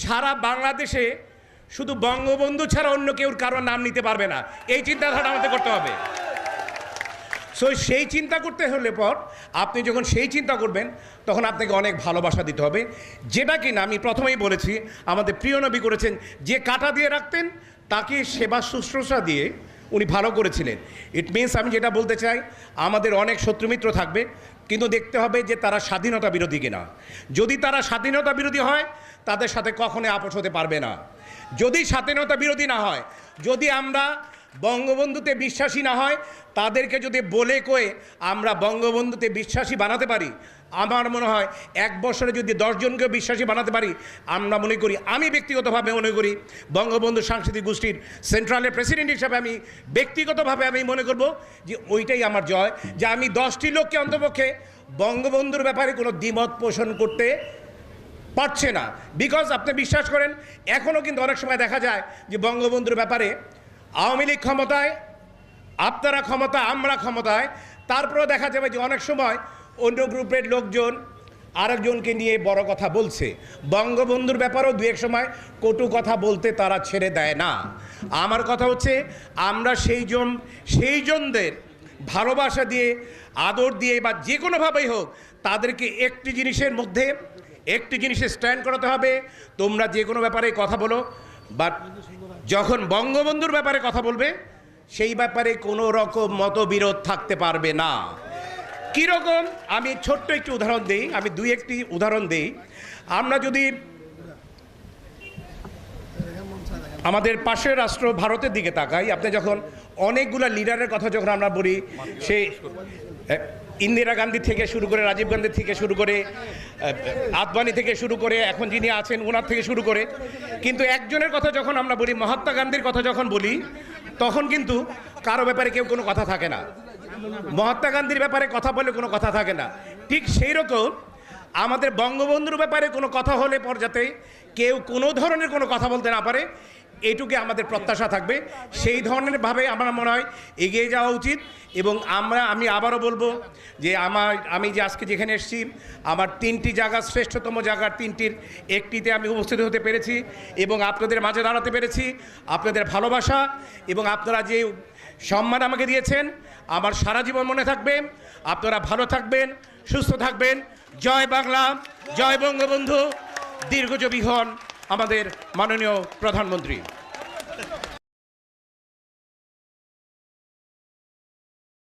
সারা বাংলাদেশে শুধু বঙ্গবন্ধু ছাড়া অন্য কেউ কারোর নাম নিতে পারবে না, এই চিন্তাধারা আমাদের করতে হবে। সো সেই চিন্তা করতে হলে পর আপনি যখন সেই চিন্তা করবেন তখন আপনাকে অনেক ভালোবাসা দিতে হবে, যেটা কিনা আমি প্রথমেই বলেছি আমাদের প্রিয় নবী করেছেন, যে কাঁটা দিয়ে রাখতেন তাকে সেবা শুশ্রূষা দিয়ে উনি ভালো করেছিলেন। ইট মিনস আমি যেটা বলতে চাই, আমাদের অনেক শত্রুমিত্র থাকবে, কিন্তু দেখতে হবে যে তারা স্বাধীনতা বিরোধী কিনা। যদি তারা স্বাধীনতা বিরোধী হয় তাদের সাথে কখনোই আপোষ হতে পারবে না। যদি স্বাধীনতা বিরোধী না হয়, যদি আমরা বঙ্গবন্ধুতে বিশ্বাসী না হয়, তাদেরকে যদি বলে কয়ে আমরা বঙ্গবন্ধুতে বিশ্বাসী বানাতে পারি, আমার মনে হয় এক বছরে যদি 10 জনকে বিশ্বাসী বানাতে পারি, আমরা মনে করি, আমি ব্যক্তিগতভাবে মনে করি বঙ্গবন্ধু সাংস্কৃতিক গোষ্ঠীর সেন্ট্রালের প্রেসিডেন্ট হিসাবে আমি ব্যক্তিগতভাবে আমি মনে করব যে ওইটাই আমার জয়, যে আমি 10টি লোককে অন্তপক্ষে বঙ্গবন্ধুর ব্যাপারে কোনো দ্বিমত পোষণ করতে পারছে না। বিকজ আপনি বিশ্বাস করেন, এখনও কিন্তু অনেক সময় দেখা যায় যে বঙ্গবন্ধুর ব্যাপারে আওয়ামী লীগ ক্ষমতায়, আপনারা ক্ষমতায়, আমরা ক্ষমতায়, তারপরেও দেখা যাবে যে অনেক সময় অন্য গ্রুপের লোকজন আরেকজনকে নিয়ে বড় কথা বলছে। বঙ্গবন্ধুর ব্যাপারেও দু এক সময় কটু কথা বলতে তারা ছেড়ে দেয় না। আমার কথা হচ্ছে, আমরা সেই জনদের ভালোবাসা দিয়ে, আদর দিয়ে বা যে কোনোভাবেই হোক তাদেরকে একটি জিনিসের মধ্যে, একটি জিনিসে স্ট্যান্ড করাতে হবে। তোমরা যে কোনো ব্যাপারে কথা বলো, বাট যখন বঙ্গবন্ধুর ব্যাপারে কথা বলবে সেই ব্যাপারে কোনো রকম মতবিরোধ থাকতে পারবে না। কীরকম, আমি ছোট্ট একটি উদাহরণ দিই, আমি একটি উদাহরণ দিই। আমরা যদি আমাদের পাশের রাষ্ট্র ভারতের দিকে তাকাই, আপনি যখন অনেকগুলো লিডারের কথা যখন আমরা বলি, সেই ইন্দিরা গান্ধী থেকে শুরু করে, রাজীব গান্ধী থেকে শুরু করে, আদবানি থেকে শুরু করে, এখন যিনি আছেন ওনার থেকে শুরু করে, কিন্তু একজনের কথা যখন আমরা বলি, মহাত্মা গান্ধীর কথা যখন বলি, তখন কিন্তু কারো ব্যাপারে কেউ কোনো কথা থাকে না। মহাত্মা গান্ধীর ব্যাপারে কথা বলে কোনো কথা থাকে না। ঠিক সেই রকম আমাদের বঙ্গবন্ধুর ব্যাপারে কোনো কথা হলে পর যাতে কেউ কোনো ধরনের কোনো কথা বলতে না পারে, এইটুকু আমাদের প্রত্যাশা থাকবে। সেই ধরনের ভাবে আমার মনে হয় এগিয়ে যাওয়া উচিত। এবং আমি আবারও বলবো যে আমি যে আজকে যেখানে এসেছি, আমার 3টি জায়গা, শ্রেষ্ঠতম জায়গার 3টির একটিতে আমি উপস্থিত হতে পেরেছি এবং আপনাদের মাঝে দাঁড়াতে পেরেছি। আপনাদের ভালোবাসা এবং আপনারা যে সম্মান আমাকে দিয়েছেন আমার সারা জীবন মনে থাকবে। আপনারা ভালো থাকবেন, সুস্থ থাকবেন। জয় বাংলা, জয় বঙ্গবন্ধু, দীর্ঘজীবী হন আমাদের মাননীয় প্রধানমন্ত্রী।